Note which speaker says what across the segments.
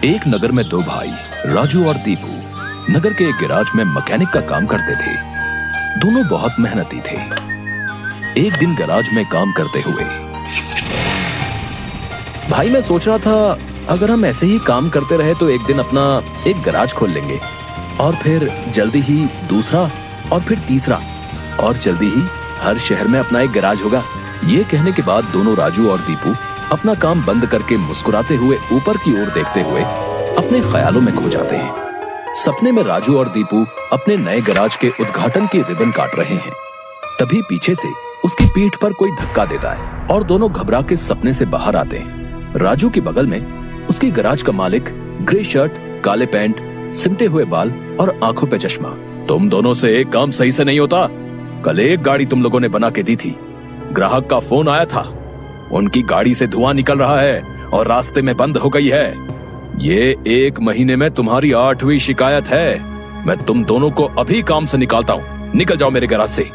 Speaker 1: एक नगर में दो भाई राजू और दीपू नगर के एक गैराज में मैकेनिक का काम करते थे। दोनों बहुत मेहनती थे। एक दिन गैराज में काम करते हुए, भाई मैं सोच रहा था अगर हम ऐसे ही काम करते रहे तो एक दिन अपना एक गैराज खोल लेंगे और फिर जल्दी ही दूसरा और फिर तीसरा और जल्दी ही हर शहर में अपना एक गैराज होगा। ये कहने के बाद दोनों राजू और दीपू अपना काम बंद करके मुस्कुराते हुए ऊपर की ओर देखते हुए अपने ख्यालों में खो जाते हैं। सपने में राजू और दीपू अपने नए गैराज के उद्घाटन की रिबन काट रहे हैं। तभी पीछे से उसकी पीठ पर कोई धक्का देता है और दोनों घबरा के सपने से बाहर आते हैं। राजू के बगल में उसकी गैराज का मालिक, ग्रे शर्ट, काले पैंट, सिमटे हुए बाल और आंखों पे चश्मा। तुम दोनों से एक काम सही से नहीं होता। कल एक गाड़ी तुम लोगों ने बना के दी थी, ग्राहक का फोन आया था, उनकी गाड़ी से धुआं निकल रहा है और रास्ते में बंद हो गई है। ये 1 महीने में तुम्हारी 8वीं शिकायत है। मैं तुम दोनों को अभी काम से निकालता हूँ। निकल जाओ मेरे गैराज से।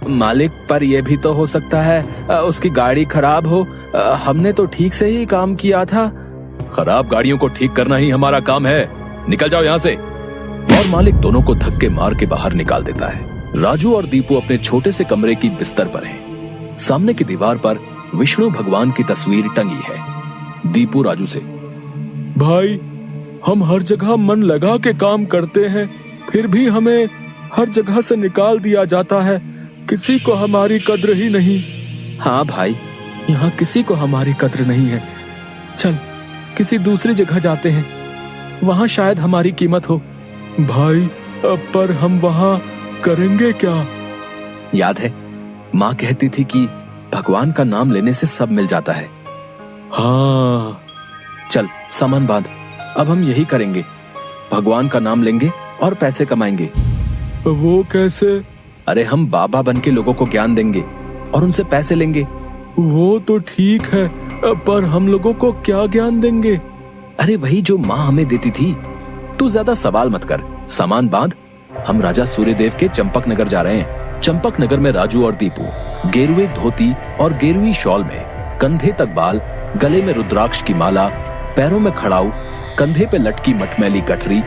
Speaker 2: मालिक, पर यह भी तो हो सकता है उसकी गाड़ी खराब हो। हमने तो ठीक से ही काम किया था।
Speaker 1: खराब गाड़ियों को ठीक करना ही हमारा काम है। निकल जाओ यहाँ से। और मालिक दोनों को धक्के मार के बाहर निकाल देता है। राजू और दीपू अपने छोटे से कमरे की बिस्तर पर हैं। सामने की दीवार पर विष्णु भगवान की तस्वीर टंगी है। दीपू राजू से,
Speaker 3: भाई हम हर जगह मन लगा के काम करते हैं, फिर भी हमें हर जगह से निकाल दिया जाता है। किसी को हमारी कद्र ही नहीं।
Speaker 2: हाँ भाई, यहाँ किसी को हमारी कद्र नहीं है। चल किसी दूसरी जगह जाते हैं, वहाँ शायद हमारी कीमत हो।
Speaker 3: भाई पर हम वहाँ करेंगे क्या?
Speaker 2: याद है माँ कहती थी कि भगवान का नाम लेने से सब मिल जाता है।
Speaker 3: हाँ
Speaker 2: चल सामान बांध, अब हम यही करेंगे। भगवान का नाम लेंगे और पैसे कमाएंगे।
Speaker 3: वो कैसे?
Speaker 2: अरे हम बाबा बन के लोगों को ज्ञान देंगे और उनसे पैसे लेंगे।
Speaker 3: वो तो ठीक है, पर हम लोगों को क्या ज्ञान देंगे?
Speaker 2: अरे वही जो माँ हमें देती थी। तू ज्यादा सवाल मत कर, सामान बांध। हम राजा सूर्यदेव के चंपक नगर जा रहे हैं। चंपक नगर में राजू और दीपू गेरुए धोती और गेरुई शॉल में, कंधे तक बाल, गले में रुद्राक्ष की माला, पैरों में खड़ाऊ, कंधे पे लटकी मटमैली गठरी,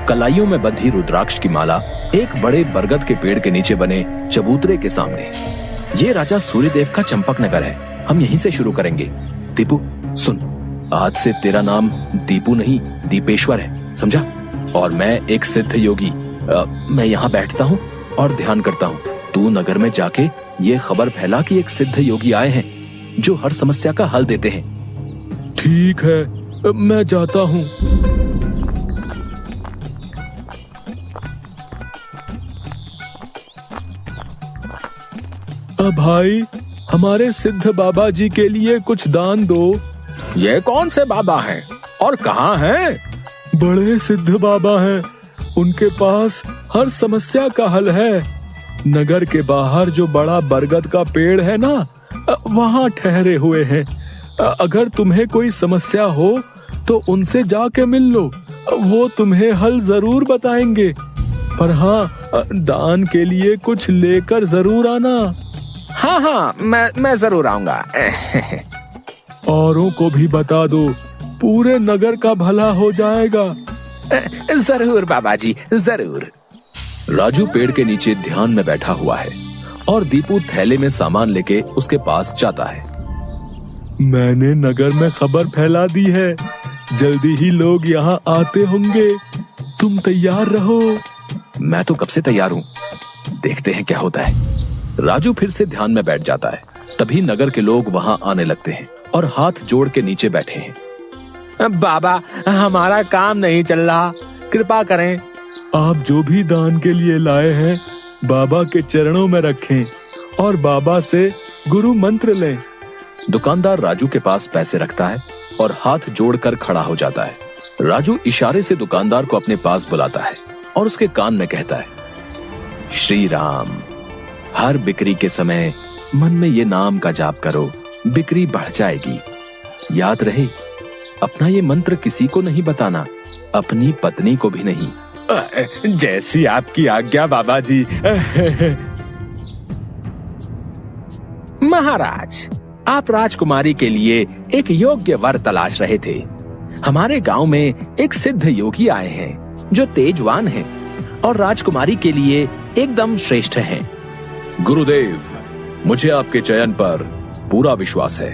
Speaker 2: कलाइयों में बंधी रुद्राक्ष की माला, एक बड़े बरगद के पेड़ के नीचे बने चबूतरे के सामने। ये राजा सूर्यदेव का चंपक नगर है। हम यहीं से शुरू करेंगे। दीपू सुन, आज से तेरा नाम दीपू नहीं दीपेश्वर है, समझा? और मैं एक सिद्ध योगी। मैं यहाँ बैठता हूँ और ध्यान करता हूँ। तू नगर में जाके ये खबर फैला कि एक सिद्ध योगी आए हैं जो हर समस्या का हल देते हैं।
Speaker 3: ठीक है, मैं जाता हूँ। भाई हमारे सिद्ध बाबा जी के लिए कुछ दान दो।
Speaker 2: ये कौन से बाबा हैं और कहाँ हैं?
Speaker 3: बड़े सिद्ध बाबा हैं, उनके पास हर समस्या का हल है। नगर के बाहर जो बड़ा बरगद का पेड़ है ना, वहाँ ठहरे हुए हैं। अगर तुम्हें कोई समस्या हो तो उनसे जाके मिल लो, वो तुम्हें हल जरूर बताएंगे। पर हाँ, दान के लिए कुछ लेकर जरूर आना।
Speaker 2: हाँ, मैं जरूर आऊंगा।
Speaker 3: औरों को भी बता दो, पूरे नगर का भला हो जाएगा।
Speaker 2: जरूर बाबा जी, जरूर।
Speaker 1: राजू पेड़ के नीचे ध्यान में बैठा हुआ है और दीपू थैले में सामान लेके उसके पास जाता है।
Speaker 3: मैंने नगर में खबर फैला दी है, जल्दी ही लोग यहाँ आते होंगे। तुम तैयार रहो।
Speaker 1: मैं तो कब से तैयार हूँ, देखते हैं क्या होता है। राजू फिर से ध्यान में बैठ जाता है। तभी नगर के लोग वहाँ आने लगते हैं और हाथ जोड़ के नीचे बैठे हैं।
Speaker 2: बाबा, हमारा काम नहीं चल रहा, कृपा करें।
Speaker 3: आप जो भी दान के लिए लाए हैं बाबा के चरणों में रखें और बाबा से गुरु मंत्र लें।
Speaker 1: दुकानदार राजू के पास पैसे रखता है और हाथ जोड़कर खड़ा हो जाता है। राजू इशारे से दुकानदार को अपने पास बुलाता है और उसके कान में कहता है, श्री राम। हर बिक्री के समय मन में ये नाम का जाप करो, बिक्री बढ़ जाएगी। याद रहे, अपना ये मंत्र किसी को नहीं बताना, अपनी पत्नी को भी नहीं।
Speaker 2: जैसी आपकी आज्ञा बाबा जी। महाराज, आप राजकुमारी के लिए एक योग्य वर तलाश रहे थे। हमारे गांव में एक सिद्ध योगी आए हैं जो तेजवान हैं और राजकुमारी के लिए एकदम श्रेष्ठ हैं।
Speaker 1: गुरुदेव, मुझे आपके चयन पर पूरा विश्वास है।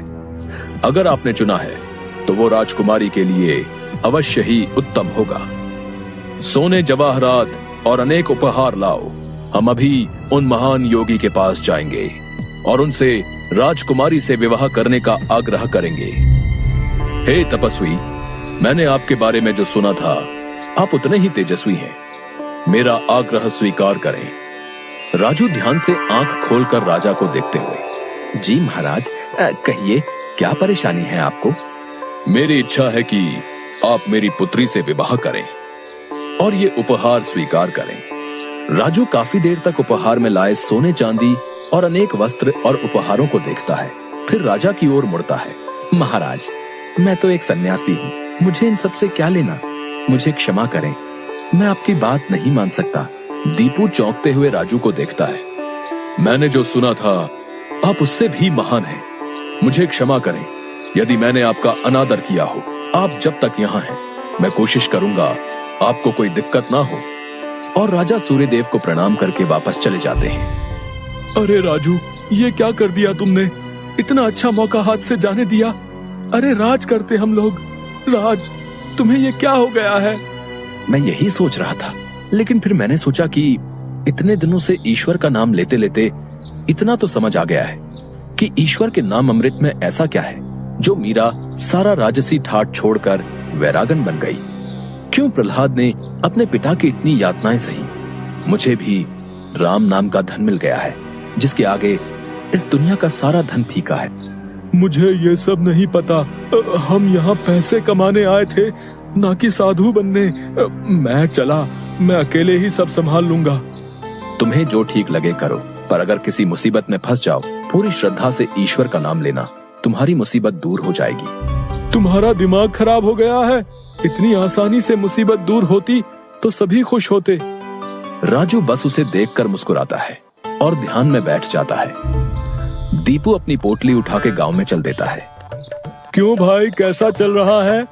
Speaker 1: अगर आपने चुना है तो वो राजकुमारी के लिए अवश्य ही उत्तम होगा। सोने जवाहरात और अनेक उपहार लाओ। हम अभी उन महान योगी के पास जाएंगे और उनसे राजकुमारी से विवाह करने का आग्रह करेंगे। हे तपस्वी, मैंने आपके बारे में जो सुना था, आप उतने ही तेजस्वी हैं। मेरा आग्रह स्वीकार करें।
Speaker 2: राजू ध्यान से आंख खोलकर राजा को देखते हुए, जी महाराज, कहिए क्या परेशानी है आपको?
Speaker 1: मेरी इच्छा है कि आप मेरी पुत्री से विवाह करें और ये उपहार स्वीकार करें।
Speaker 2: राजू काफी देर तक उपहार में लाए सोने चांदी और अनेक वस्त्र और उपहारों को देखता है, फिर राजा की ओर मुड़ता है। महाराज, मैं तो एक सन्यासी हूँ, मुझे इन सब से क्या लेना? मुझे क्षमा करें, मैं आपकी बात नहीं मान सकता। दीपू चौंकते हुए राजू को देखता है।
Speaker 1: मैंने जो सुना था, आप उससे भी महान हैं। मुझे क्षमा करें यदि मैंने आपका अनादर किया हो। आप जब तक यहाँ हैं, मैं कोशिश करूंगा आपको कोई दिक्कत ना हो।
Speaker 2: और राजा सूर्यदेव को प्रणाम करके वापस चले जाते हैं।
Speaker 3: अरे राजू, ये क्या कर दिया तुमने? इतना अच्छा मौका हाथ से जाने दिया। अरे राज करते हम लोग। राज, तुम्हें ये क्या हो गया है?
Speaker 2: मैं यही सोच रहा था, लेकिन फिर मैंने सोचा कि इतने दिनों से ईश्वर का नाम लेते लेते इतना तो समझ आ गया है कि ईश्वर के नाम अमृत में ऐसा क्या है जो मीरा सारा राजसी ठाट छोड़कर वैरागन बन गई। क्यों प्रहलाद ने अपने पिता की इतनी यातनाएं सही? मुझे भी राम नाम का धन मिल गया है जिसके आगे इस दुनिया का सारा धन फीका है।
Speaker 3: मुझे ये सब नहीं पता। हम यहाँ पैसे कमाने आए थे, ना कि साधु बनने। मैं चला, मैं अकेले ही सब संभाल लूंगा।
Speaker 2: तुम्हें जो ठीक लगे करो, पर अगर किसी मुसीबत में फंस जाओ, पूरी श्रद्धा से ईश्वर का नाम लेना, तुम्हारी मुसीबत दूर हो जाएगी।
Speaker 3: तुम्हारा दिमाग खराब हो गया है। इतनी आसानी से मुसीबत दूर होती तो सभी खुश होते।
Speaker 2: राजू बस उसे देखकर मुस्कुराता है और ध्यान में बैठ जाता है। दीपू अपनी पोटली उठा के गांव में चल देता है।
Speaker 3: क्यों भाई, कैसा चल रहा है?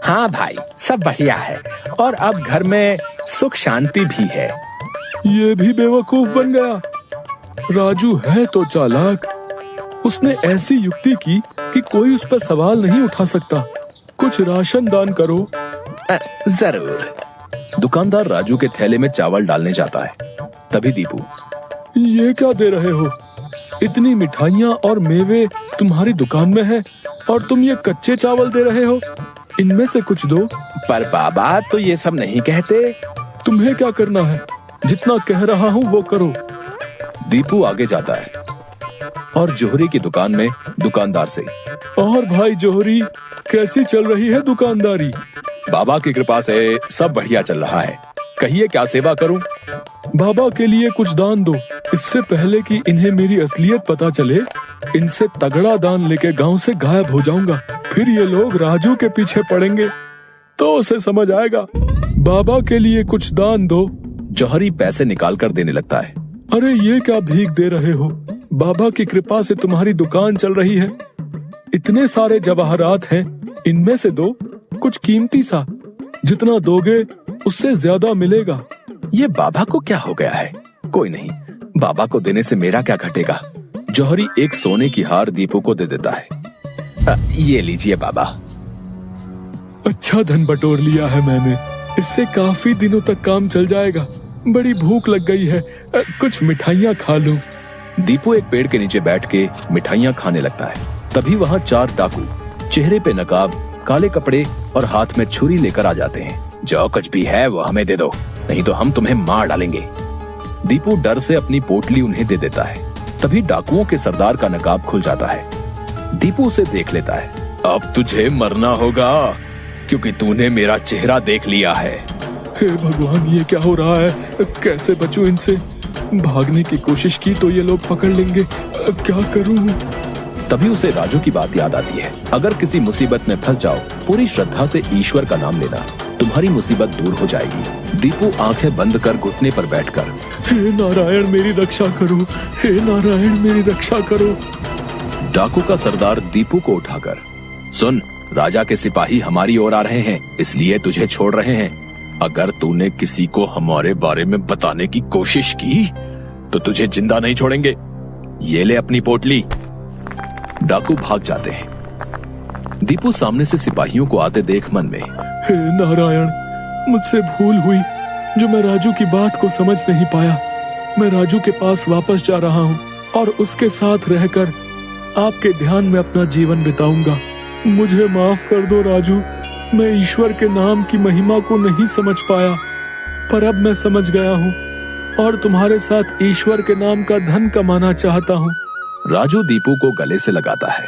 Speaker 2: हाँ भाई, सब बढ़िया है और अब घर में सुख शांति भी है।
Speaker 3: ये भी बेवकूफ बन गया। राजू है तो चालाक। उसने ऐसी युक्ति की कि कोई उस पर सवाल नहीं उठा सकता। कुछ राशन दान करो।
Speaker 2: जरूर। दुकानदार राजू के थैले में चावल डालने जाता है। तभी दीपू,
Speaker 3: ये क्या दे रहे हो? इतनी मिठाइयाँ और मेवे तुम्हारी दुकान में है और तुम ये कच्चे चावल दे रहे हो? इनमें से कुछ दो।
Speaker 2: पर बाबा तो ये सब नहीं कहते।
Speaker 3: तुम्हें क्या करना है? जितना कह रहा हूँ वो करो।
Speaker 2: दीपू आगे जाता है और जोहरी की दुकान में दुकानदार से,
Speaker 3: और भाई जोहरी, कैसी चल रही है दुकानदारी?
Speaker 1: बाबा की कृपा से सब बढ़िया चल रहा है। कहिए क्या सेवा करूं?
Speaker 3: बाबा के लिए कुछ दान दो। इससे पहले कि इन्हें मेरी असलियत पता चले, इनसे तगड़ा दान लेके गांव से गायब हो जाऊंगा। फिर ये लोग राजू के पीछे पड़ेंगे तो उसे समझ आएगा। बाबा के लिए कुछ दान दो।
Speaker 2: जौहरी पैसे निकाल कर देने लगता है।
Speaker 3: अरे ये क्या भीख दे रहे हो? बाबा की कृपा से तुम्हारी दुकान चल रही है। इतने सारे जवाहरात हैं, इनमें से दो, कुछ कीमती सा। जितना दोगे उससे ज्यादा मिलेगा।
Speaker 2: ये बाबा को क्या हो गया है? कोई नहीं, बाबा को देने से मेरा क्या घटेगा। जौहरी एक सोने की हार दीपू को दे देता है। ये लीजिए बाबा।
Speaker 3: अच्छा धन बटोर लिया है मैंने। इससे काफी दिनों तक काम चल जाएगा। बड़ी भूख लग गई है, कुछ मिठाइयाँ खा लूं।
Speaker 2: दीपू एक पेड़ के नीचे बैठ के मिठाइयाँ खाने लगता है। तभी वहाँ 4 डाकू, चेहरे पे नकाब, काले कपड़े और हाथ में छुरी लेकर आ जाते हैं। जो कुछ भी है वो हमें दे दो, नहीं तो हम तुम्हें मार डालेंगे। दीपू डर से अपनी पोटली उन्हें दे देता है। तभी डाकुओं के सरदार का नकाब खुल जाता है। दीपू उसे देख लेता है।
Speaker 1: अब तुझे मरना होगा क्योंकि तूने मेरा चेहरा देख लिया है।
Speaker 3: हे भगवान, ये क्या हो रहा है? कैसे बचूं इनसे? भागने की कोशिश की तो ये लोग पकड़ लेंगे। क्या करूं?
Speaker 2: तभी उसे राजू की बात याद आती है। अगर किसी मुसीबत में फंस जाओ, पूरी श्रद्धा से ईश्वर का नाम लेना, तुम्हारी मुसीबत दूर हो जाएगी। दीपू आंखें बंद कर घुटने पर बैठकर,
Speaker 3: हे नारायण मेरी रक्षा करो, हे नारायण मेरी रक्षा करो।
Speaker 2: डाकू का सरदार दीपू को उठाकर, सुन, राजा के सिपाही हमारी ओर आ रहे हैं, इसलिए तुझे छोड़ रहे हैं। अगर तूने किसी को हमारे बारे में बताने की कोशिश की तो तुझे जिंदा नहीं छोड़ेंगे। ये ले अपनी पोटली। डाकू भाग जाते हैं। दीपू सामने से सिपाहियों को आते देख मन में,
Speaker 3: हे नारायण, मुझसे भूल हुई जो मैं राजू की बात को समझ नहीं पाया। मैं राजू के पास वापस जा रहा हूँ और उसके साथ रहकर आपके ध्यान में अपना जीवन बिताऊंगा। मुझे माफ कर दो राजू, मैं ईश्वर के नाम की महिमा को नहीं समझ पाया, पर अब मैं समझ गया हूँ और तुम्हारे साथ ईश्वर के नाम का धन कमाना चाहता हूँ।
Speaker 2: राजू दीपू को गले से लगाता है